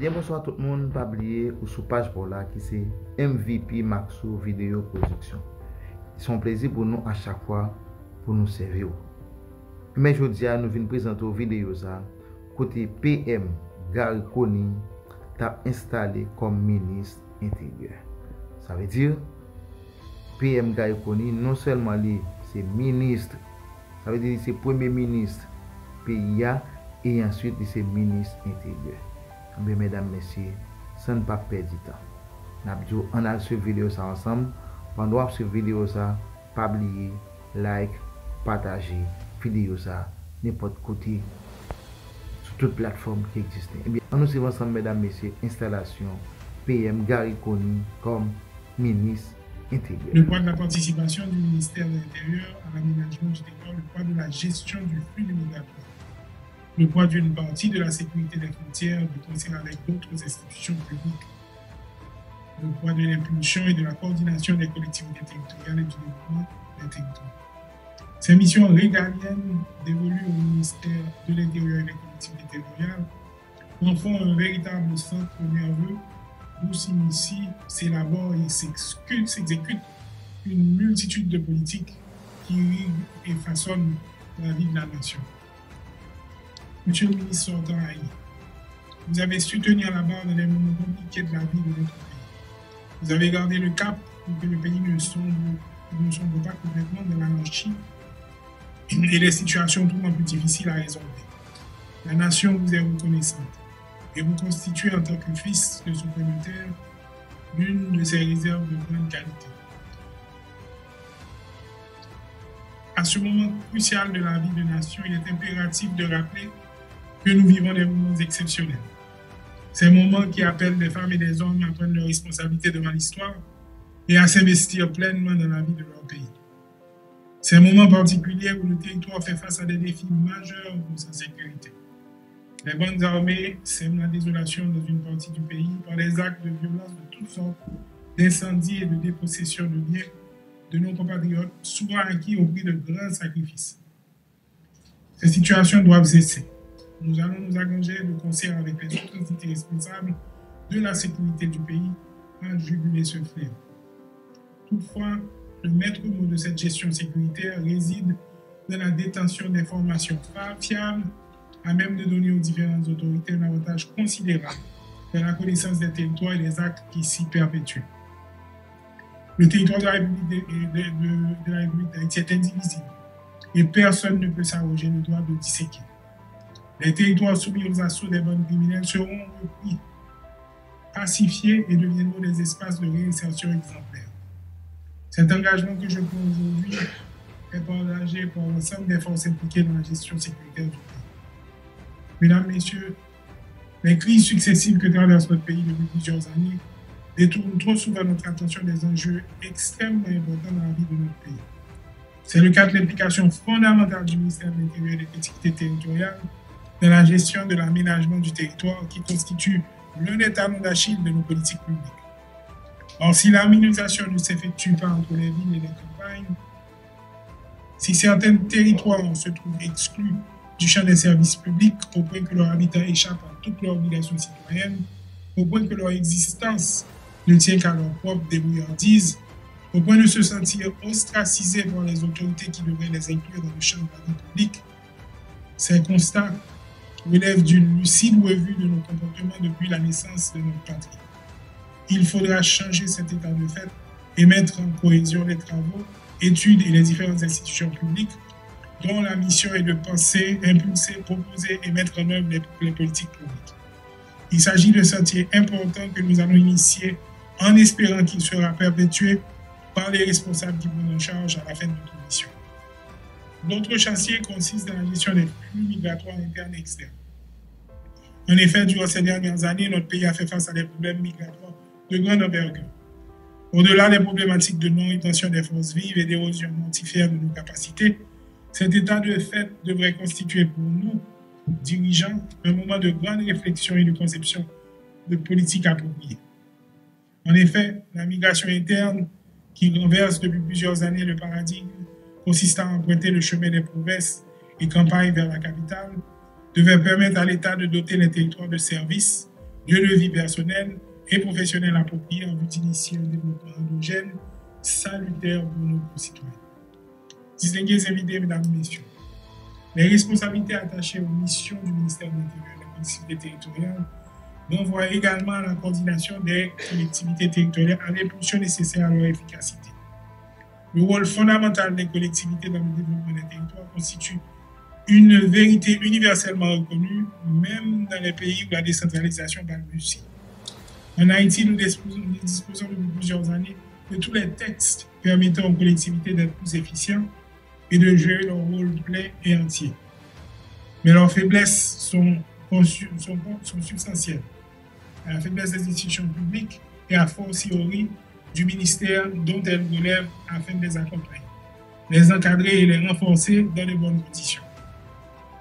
Bien bonsoir tout le monde, pas oublier ou sous page pour là qui c'est MVP Maxo Vidéo Production. C'est un plaisir pour nous à chaque fois pour nous servir. Mais aujourd'hui, nous venons présenter une vidéo ça côté PM Gary Coney t'a installé comme ministre intérieur. Ça veut dire PM Gary Coney non seulement c'est ministre, ça veut dire c'est premier ministre PIA et ensuite c'est ministre intérieur. Bien, mesdames, messieurs, sans ne pas perdre du temps. On a cette vidéo ça ensemble. Pendant cette vidéo ça, pas oublier, like, partager vidéo ça n'importe côté sur toute plateforme qui existe. Et bien, on nous suit ensemble, mesdames, messieurs, installation PM Gary Coney comme ministre intérieur. Le poids de la participation du ministère de l'Intérieur à l'aménagement du territoire, le poids de la gestion du flux migratoire, le poids d'une partie de la sécurité des frontières de concert avec d'autres institutions publiques, le poids de l'impulsion et de la coordination des collectivités territoriales et du développement des territoires. Ces missions régaliennes dévolues au ministère de l'Intérieur et des collectivités territoriales en font un véritable centre nerveux d'où s'initie, s'élabore et s'exécute une multitude de politiques qui irriguent et façonnent la vie de la nation. Monsieur le ministre sortant, vous avez su tenir la barre dans les moments compliqués de la vie de notre pays. Vous avez gardé le cap pour que le pays ne sombre pas complètement dans l'anarchie et les situations toujours plus difficiles à résoudre. La nation vous est reconnaissante et vous constituez en tant que fils de son communautaire l'une de ses réserves de grande qualité. À ce moment crucial de la vie de nation, il est impératif de rappeler que nous vivons des moments exceptionnels. Ces moments qui appellent des femmes et des hommes à prendre leurs responsabilités devant l'histoire et à s'investir pleinement dans la vie de leur pays. Ces moments particuliers où le territoire fait face à des défis majeurs pour sa sécurité. Les bandes armées sèment la désolation dans une partie du pays par des actes de violence de toutes sortes, d'incendies et de dépossession de biens de nos compatriotes, souvent acquis au prix de grands sacrifices. Ces situations doivent cesser. Nous allons nous engager de concert avec les autres entités responsables de la sécurité du pays à juguler ce fléau. Toutefois, le maître mot de cette gestion sécuritaire réside dans la détention d'informations fiables à même de donner aux différentes autorités un avantage considérable dans la connaissance des territoires et des actes qui s'y perpétuent. Le territoire de la République d'Haïti est indivisible et personne ne peut s'arroger le droit de disséquer. Les territoires soumis aux assauts des bandes criminelles seront repris, pacifiés et deviendront des espaces de réinsertion exemplaires. Cet engagement que je prends aujourd'hui est partagé par l'ensemble des forces impliquées dans la gestion sécuritaire du pays. Mesdames, Messieurs, les crises successives que traverse notre pays depuis plusieurs années détournent trop souvent notre attention des enjeux extrêmement importants dans la vie de notre pays. C'est le cas de l'implication fondamentale du ministère de l'Intérieur et des collectivités territoriales dans la gestion de l'aménagement du territoire qui constitue l'un des talons d'Achille de nos politiques publiques. Or, si l'harmonisation ne s'effectue pas entre les villes et les campagnes, si certains territoires se trouvent exclus du champ des services publics au point que leurs habitants échappent à toutes leurs obligations citoyennes, au point que leur existence ne tient qu'à leur propre débrouillardise, au point de se sentir ostracisés par les autorités qui devraient les inclure dans le champ de la vie publique, ces constats relèvent d'une lucide revue de nos comportements depuis la naissance de notre patrie. Il faudra changer cet état de fait et mettre en cohésion les travaux, études et les différentes institutions publiques dont la mission est de penser, impulser, proposer et mettre en œuvre les politiques publiques. Il s'agit de sentiers importants que nous allons initier en espérant qu'il sera perpétué par les responsables qui prennent en charge à la fin de notre mission. L'autre chantier consiste dans la gestion des flux migratoires internes et externes. En effet, durant ces dernières années, notre pays a fait face à des problèmes migratoires de grande envergure. Au-delà des problématiques de non-rétention des forces vives et d'érosion mortifère de nos capacités, cet état de fait devrait constituer pour nous, dirigeants, un moment de grande réflexion et de conception de politiques appropriées. En effet, la migration interne, qui renverse depuis plusieurs années le paradigme consistant à emprunter le chemin des provinces et campagnes vers la capitale, devait permettre à l'État de doter les territoires de services, lieu de vie personnelle et professionnelle appropriée en vue d'initier un développement endogène salutaire pour nos concitoyens. Distingués invités, mesdames et messieurs, les responsabilités attachées aux missions du ministère de l'Intérieur et de la collectivité territoriale renvoient également à la coordination des collectivités territoriales à l'impulsion nécessaire à leur efficacité. Le rôle fondamental des collectivités dans le développement des territoires constitue une vérité universellement reconnue, même dans les pays où la décentralisation balbutie. En Haïti, nous disposons depuis plusieurs années de tous les textes permettant aux collectivités d'être plus efficientes et de jouer leur rôle plein et entier. Mais leurs faiblesses sont substantielles. À la faiblesse des institutions publiques et à fortiori du ministère dont elles relèvent afin de les accompagner, les encadrer et les renforcer dans de bonnes conditions.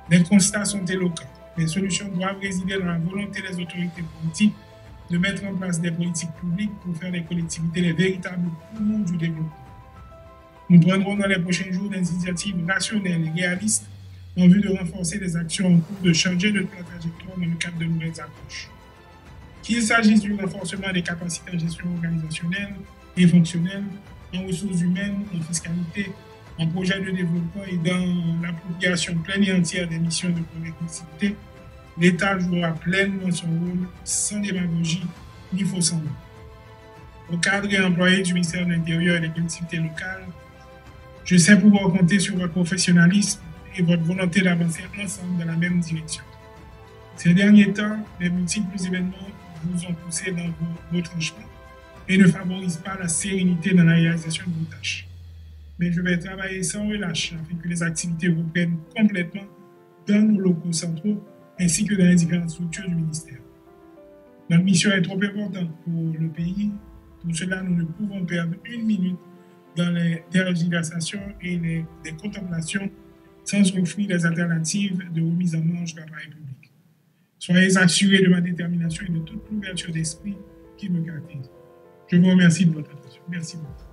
Les constats sont éloquents. Les solutions doivent résider dans la volonté des autorités politiques de mettre en place des politiques publiques pour faire des collectivités les véritables poumons du développement. Nous prendrons dans les prochains jours des initiatives rationnelles et réalistes en vue de renforcer les actions en cours de changer de la trajectoire dans le cadre de nouvelles approches. Qu'il s'agisse du renforcement des capacités en gestion organisationnelle et fonctionnelle, en ressources humaines, en fiscalité, en projet de développement et dans l'appropriation pleine et entière des missions de collectivité, l'État jouera pleinement son rôle sans démagogie ni faux semblants. Au cadre et employé du ministère de l'Intérieur et des collectivités locales, je sais pouvoir compter sur votre professionnalisme et votre volonté d'avancer ensemble dans la même direction. Ces derniers temps, les multiples événements vous ont poussé dans vos retranchements et ne favorisent pas la sérénité dans la réalisation de vos tâches. Mais je vais travailler sans relâche afin que les activités reprennent complètement dans nos locaux centraux ainsi que dans les différentes structures du ministère. Notre mission est trop importante pour le pays. Pour cela, nous ne pouvons perdre une minute dans les tergiversations et les contemplations sans offrir des alternatives de remise en marche de l'appareil public. Soyez assurés de ma détermination et de toute l'ouverture d'esprit qui me caractérise. Je vous remercie de votre attention. Merci beaucoup.